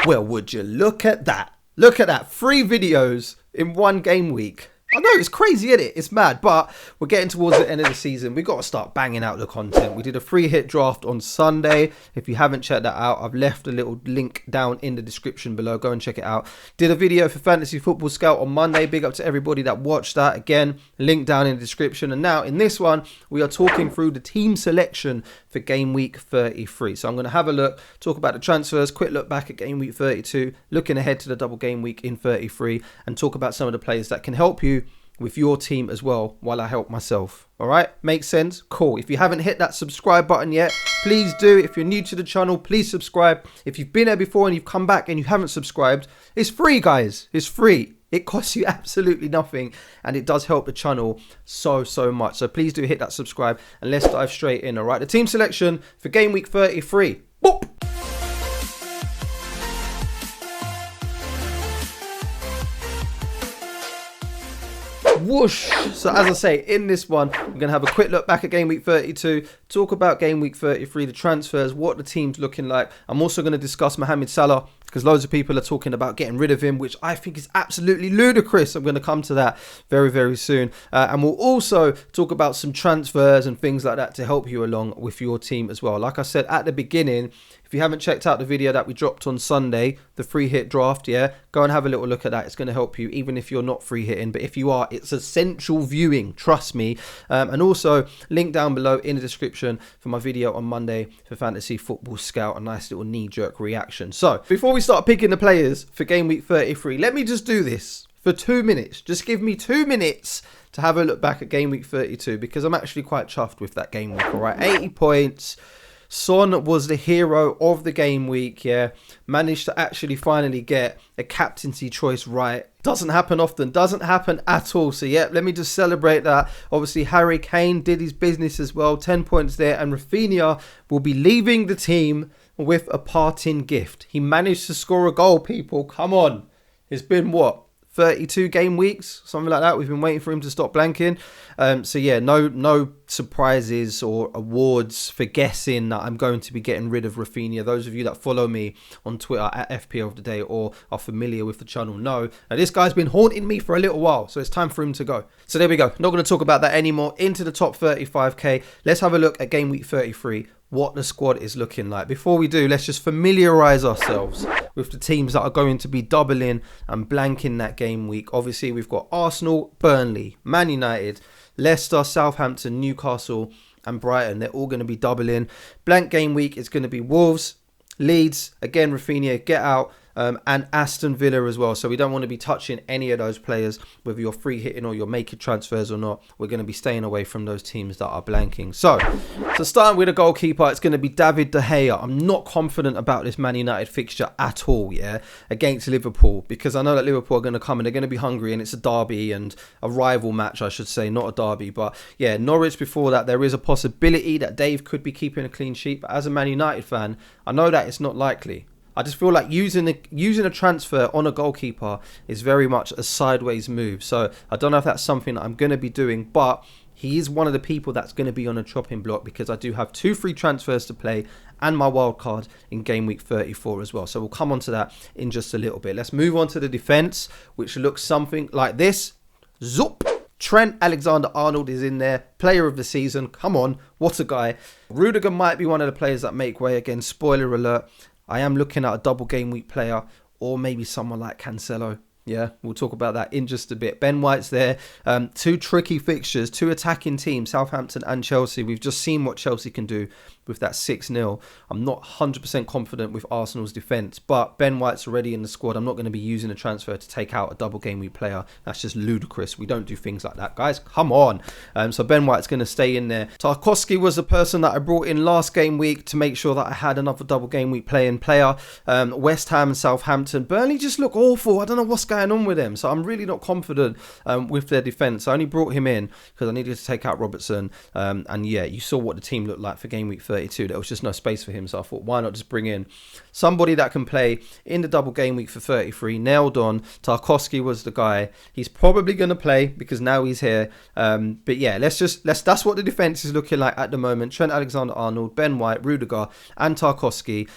Well, would you look at that? Look at that. 3 videos in one game week. I know, it's crazy, isn't it? It's mad, but we're getting towards the end of the season. We've got to start banging out the content. We did a free hit draft on Sunday. If you haven't checked that out, I've left a little link down in the description below. Go and check it out. Did a video for Fantasy Football Scout on Monday. Big up to everybody that watched that. Again, link down in the description. And now in this one, we are talking through the team selection for game week 33. So I'm going to have a look, talk about the transfers, quick look back at game week 32, looking ahead to the double game week in 33, and talk about some of the players that can help you with your team as well while I help myself. All right, makes sense? Cool. If you haven't hit that subscribe button yet, please do. If you're new to the channel, please subscribe. If you've been there before and you've come back and you haven't subscribed, it's free, guys. It's free. It costs you absolutely nothing, and it does help the channel so much. So please do hit that subscribe, and let's dive straight in. All right, the team selection for game week 33. Boop. Whoosh. So as I say, in this one, we're going to have a quick look back at game week 32, talk about game week 33, the transfers, what the team's looking like. I'm also going to discuss Mohamed Salah, because loads of people are talking about getting rid of him, which I think is absolutely ludicrous. I'm going to come to that very soon. And we'll also talk about some transfers and things like that to help you along with your team as well. Like I said at the beginning, if you haven't checked out the video that we dropped on Sunday, the free hit draft, yeah, go and have a little look at that. It's going to help you, even if you're not free hitting. But if you are, it's essential viewing, trust me. And also, link down below in the description for my video on Monday for Fantasy Football Scout, a nice little knee-jerk reaction. So, before we start picking the players for game week 33, let me just do this for 2 minutes. Just give me 2 minutes to have a look back at game week 32, because I'm actually quite chuffed with that game week, all right? 80 points. Son was the hero of the game week, yeah. Managed to actually finally get a captaincy choice right. Doesn't happen often, doesn't happen at all. So, yeah, let me just celebrate that. Obviously, Harry Kane did his business as well. 10 points there. And Rafinha will be leaving the team with a parting gift. He managed to score a goal, people. Come on. It's been, what, 32 game weeks, something like that. We've been waiting for him to stop blanking. So yeah, no surprises or awards for guessing that I'm going to be getting rid of Rafinha. Those of you that follow me on Twitter at FPL of the day or are familiar with the channel know that this guy's been haunting me for a little while. So it's time for him to go. So there we go. Not going to talk about that anymore. Into the top 35k. Let's have a look at game week 33. What the squad is looking like. Before we do, let's just familiarise ourselves with the teams that are going to be doubling and blanking that game week. Obviously, we've got Arsenal, Burnley, Man United, Leicester, Southampton, Newcastle and Brighton. They're all going to be doubling. Blank game week is going to be Wolves, Leeds, again Rafinha, get out, and Aston Villa as well. So we don't want to be touching any of those players, whether you're free hitting or you're making transfers or not. We're going to be staying away from those teams that are blanking. So starting with a goalkeeper, it's going to be David De Gea. I'm not confident about this Man United fixture at all, yeah, against Liverpool, because I know that Liverpool are going to come and they're going to be hungry, and it's a derby and a rival match, I should say, not a derby. But yeah, Norwich before that, there is a possibility that Dave could be keeping a clean sheet. But as a Man United fan, I know that it's not likely. I just feel like using a transfer on a goalkeeper is very much a sideways move. So I don't know if that's something that I'm going to be doing, but he is one of the people that's going to be on a chopping block, because I do have 2 free transfers to play and my wild card in game week 34 as well. So we'll come on to that in just a little bit. Let's move on to the defense, which looks something like this. Zoop. Trent Alexander-Arnold is in there, player of the season. Come on, what a guy. Rudiger might be one of the players that make way. Again, spoiler alert, I am looking at a double game week player, or maybe someone like Cancelo. Yeah, we'll talk about that in just a bit. Ben White's there. 2 tricky fixtures, 2 attacking teams, Southampton and Chelsea. We've just seen what Chelsea can do with that 6-0. I'm not 100% confident with Arsenal's defence, but Ben White's already in the squad. I'm not going to be using a transfer to take out a double game week player. That's just ludicrous. We don't do things like that, guys. Come on. So Ben White's going to stay in there. Tarkowski was the person that I brought in last game week to make sure that I had another double game week player. West Ham and Southampton. Burnley just look awful. I don't know what's going going on with them. So I'm really not confident with their defence. I only brought him in because I needed to take out Robertson. And yeah, you saw what the team looked like for game week 32. There was just no space for him. So I thought, why not just bring in somebody that can play in the double game week for 33. Nailed on. Tarkowski was the guy. He's probably going to play because now he's here. But yeah, that's what the defence is looking like at the moment. Trent Alexander-Arnold, Ben White, Rudiger and Tarkowski.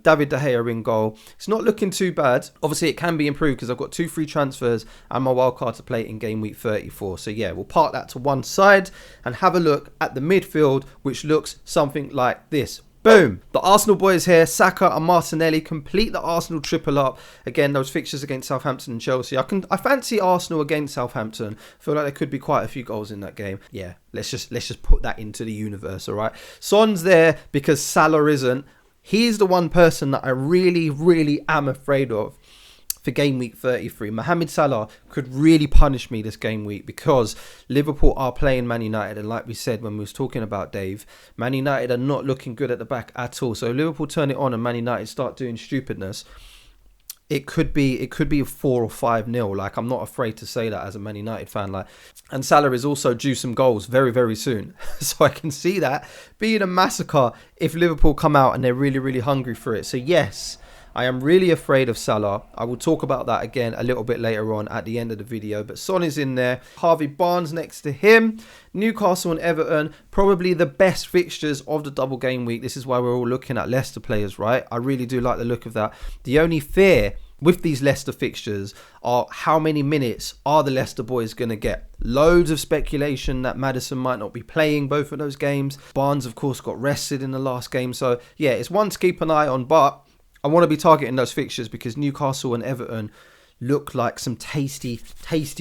David De Gea in goal. It's not looking too bad. Obviously, it can be improved because I've got 2 free transfers and my wild card to play in game week 34. So yeah, we'll park that to one side and have a look at the midfield, which looks something like this. Boom. The Arsenal boys here, Saka and Martinelli, complete the Arsenal triple up. Again, those fixtures against Southampton and Chelsea. I fancy Arsenal against Southampton. I feel like there could be quite a few goals in that game. Yeah, let's just put that into the universe, all right? Son's there because Salah isn't. He's the one person that I really am afraid of for game week 33. Mohamed Salah could really punish me this game week because Liverpool are playing Man United, and like we said when we was talking about Dave, Man United are not looking good at the back at all. So Liverpool turn it on and Man United start doing stupidness, it could be a 4 or 5-0. Like, I'm not afraid to say that as a Man United fan. Like, and Salah is also due some goals very soon. So I can see that being a massacre if Liverpool come out and they're really hungry for it. So yes, I am really afraid of Salah. I will talk about that again a little bit later on at the end of the video. But Son is in there. Harvey Barnes next to him. Newcastle and Everton, probably the best fixtures of the double game week. This is why we're all looking at Leicester players, right? I really do like the look of that. The only fear with these Leicester fixtures are how many minutes are the Leicester boys going to get. Loads of speculation that Maddison might not be playing both of those games. Barnes, of course, got rested in the last game. So, yeah, it's one to keep an eye on. But I want to be targeting those fixtures because Newcastle and Everton look like some tasty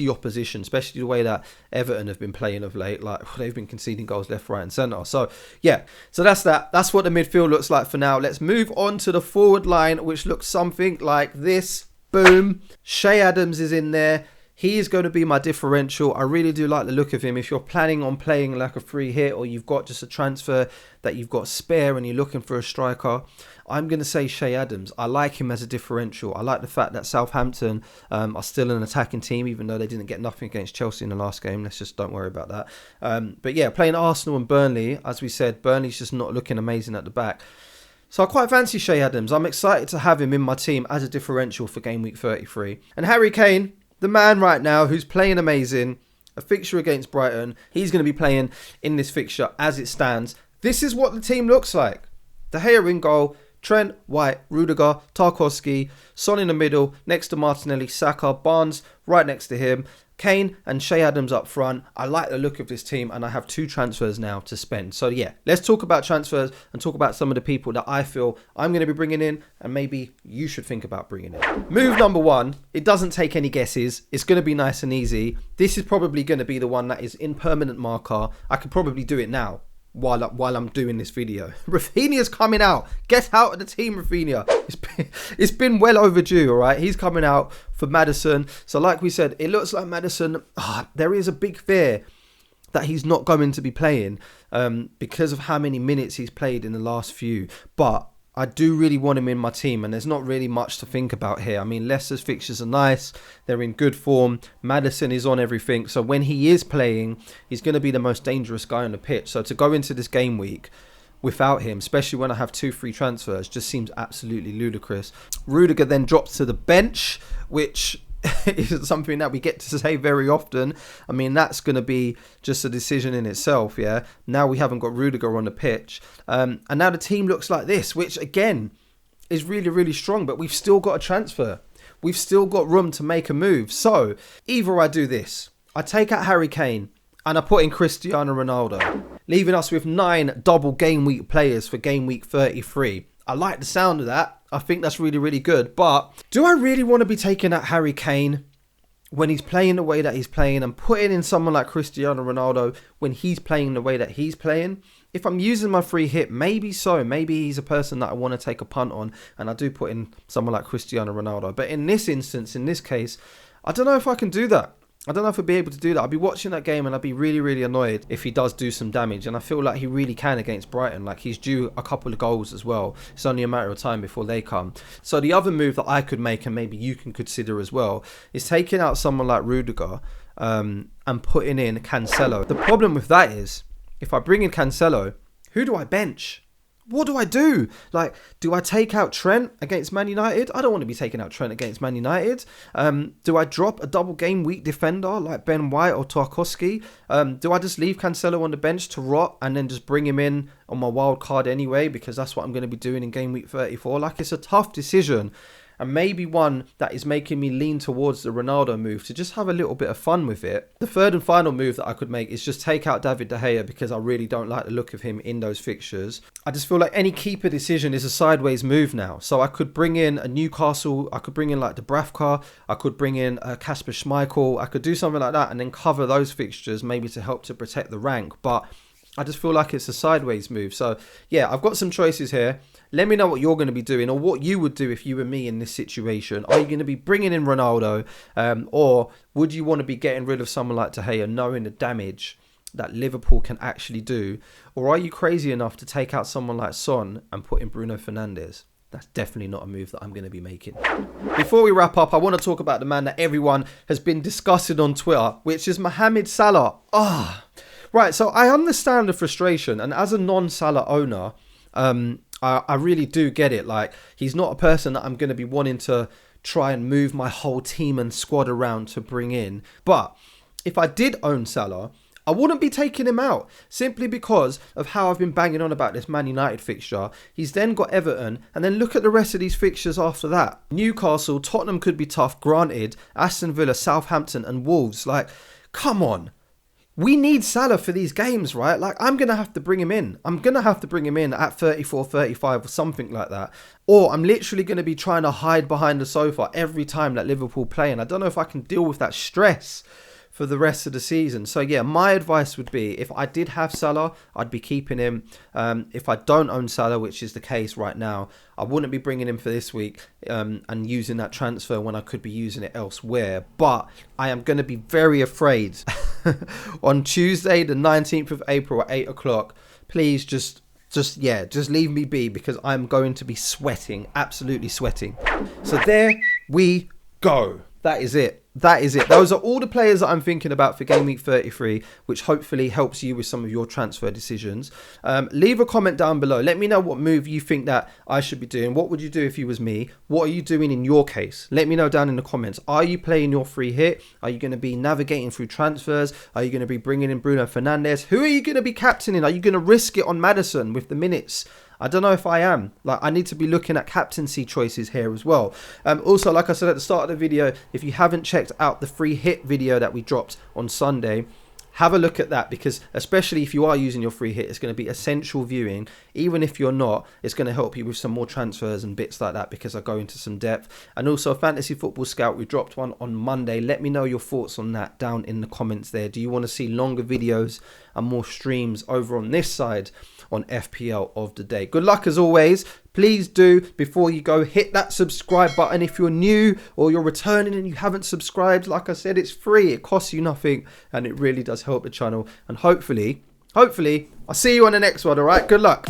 opposition, especially the way that Everton have been playing of late. Like, they've been conceding goals left, right and centre. So yeah, so that's that. That's what the midfield looks like for now. Let's move on to the forward line, which looks something like this. Boom. Shea Adams is in there. He is going to be my differential. I really do like the look of him. If you're planning on playing like a free hit, or you've got just a transfer that you've got spare and you're looking for a striker, I'm going to say Shea Adams. I like him as a differential. I like the fact that Southampton are still an attacking team, even though they didn't get nothing against Chelsea in the last game. Let's just don't worry about that. But yeah, playing Arsenal and Burnley, as we said, Burnley's just not looking amazing at the back. So I quite fancy Shea Adams. I'm excited to have him in my team as a differential for game week 33. And Harry Kane, the man right now who's playing amazing, a fixture against Brighton. He's going to be playing in this fixture as it stands. This is what the team looks like. De Gea in goal, Trent, White, Rudiger, Tarkowski, Son in the middle, next to Martinelli, Saka, Barnes right next to him, Kane and Shea Adams up front. I like the look of this team and I have 2 transfers now to spend. So yeah, let's talk about transfers and talk about some of the people that I feel I'm going to be bringing in and maybe you should think about bringing in. Move number 1, it doesn't take any guesses. It's going to be nice and easy. This is probably going to be the one that is in permanent marker. I could probably do it now while I'm doing this video. Rafinha's coming out. Get out of the team, Rafinha. It's been well overdue, all right? He's coming out for Maddison. So like we said, it looks like Maddison, there is a big fear that he's not going to be playing because of how many minutes he's played in the last few. But I do really want him in my team, and there's not really much to think about here. I mean, Leicester's fixtures are nice. They're in good form. Maddison is on everything. So when he is playing, he's going to be the most dangerous guy on the pitch. So to go into this game week without him, especially when I have 2 free transfers, just seems absolutely ludicrous. Rudiger then drops to the bench, which is something that we get to say very often. I mean, that's going to be just a decision in itself, yeah? Now we haven't got Rudiger on the pitch. And now the team looks like this, which, again, is really strong. But we've still got a transfer. We've still got room to make a move. So, either I do this. I take out Harry Kane and I put in Cristiano Ronaldo, leaving us with 9 double game week players for game week 33. I like the sound of that. I think that's really good. But do I really want to be taking out Harry Kane when he's playing the way that he's playing and putting in someone like Cristiano Ronaldo when he's playing the way that he's playing? If I'm using my free hit, maybe so. Maybe he's a person that I want to take a punt on and I do put in someone like Cristiano Ronaldo. But in this instance, in this case, I don't know if I can do that. I don't know if he'll be able to do that. I'll be watching that game and I'll be really, really annoyed if he does do some damage. And I feel like he really can against Brighton. Like, he's due a couple of goals as well. It's only a matter of time before they come. So the other move that I could make, and maybe you can consider as well, is taking out someone like Rudiger and putting in Cancelo. The problem with that is, if I bring in Cancelo, who do I bench? What do I do? Like, do I take out Trent against Man United? I don't want to be taking out Trent against Man United. Do I drop a double game week defender like Ben White or Tarkowski? Do I just leave Cancelo on the bench to rot and then just bring him in on my wild card anyway? Because that's what I'm going to be doing in game week 34. Like, it's a tough decision. And maybe one that is making me lean towards the Ronaldo move to just have a little bit of fun with it. The third and final move that I could make is just take out David De Gea, because I really don't like the look of him in those fixtures. I just feel like any keeper decision is a sideways move now. So I could bring in a Newcastle, I could bring in like Dubravka, I could bring in Kasper Schmeichel, I could do something like that and then cover those fixtures maybe to help to protect the rank. But I just feel like it's a sideways move. So yeah, I've got some choices here. Let me know what you're going to be doing, or what you would do if you were me in this situation. Are you going to be bringing in Ronaldo, or would you want to be getting rid of someone like De Gea, knowing the damage that Liverpool can actually do? Or are you crazy enough to take out someone like Son and put in Bruno Fernandes? That's definitely not a move that I'm going to be making. Before we wrap up, I want to talk about the man that everyone has been discussing on Twitter, which is Mohamed Salah. Right, so I understand the frustration, and as a non-Salah owner, I really do get it. Like, he's not a person that I'm going to be wanting to try and move my whole team and squad around to bring in. But if I did own Salah, I wouldn't be taking him out, simply because of how I've been banging on about this Man United fixture. He's then got Everton, and then look at the rest of these fixtures after that. Newcastle, Tottenham could be tough, granted. Aston Villa, Southampton and Wolves. Like, come on. We need Salah for these games, right? Like, I'm going to have to bring him in. I'm going to have to bring him in at 34, 35 or something like that. Or I'm literally going to be trying to hide behind the sofa every time that Liverpool play. And I don't know if I can deal with that stress for the rest of the season. So yeah, my advice would be, if I did have Salah, I'd be keeping him. If I don't own Salah, which is the case right now, I wouldn't be bringing him for this week and using that transfer when I could be using it elsewhere. But I am going to be very afraid on Tuesday, the 19th of April at 8 o'clock. Please just leave me be, because I'm going to be sweating, absolutely sweating. So there we go. That is it. That is it. Those are all the players that I'm thinking about for Game Week 33, which hopefully helps you with some of your transfer decisions. Leave a comment down below. Let me know what move you think that I should be doing. What would you do if you was me? What are you doing in your case? Let me know down in the comments. Are you playing your free hit? Are you going to be navigating through transfers? Are you going to be bringing in Bruno Fernandes? Who are you going to be captaining? Are you going to risk it on Maddison with the minutes? I don't know if I am. Like, I need to be looking at captaincy choices here as well. Also, like I said at the start of the video, if you haven't checked out the free hit video that we dropped on Sunday, have a look at that, because especially if you are using your free hit, it's going to be essential viewing. Even if you're not, it's going to help you with some more transfers and bits like that, because I go into some depth. And also Fantasy Football Scout, we dropped one on Monday. Let me know your thoughts on that down in the comments there. Do you want to see longer videos and more streams over on this side on FPL of the day? Good luck as always. Please do, before you go, hit that subscribe button if you're new or you're returning and you haven't subscribed. Like I said, it's free, it costs you nothing, and it really does help the channel. And hopefully I'll see you on the next one. All right, good luck.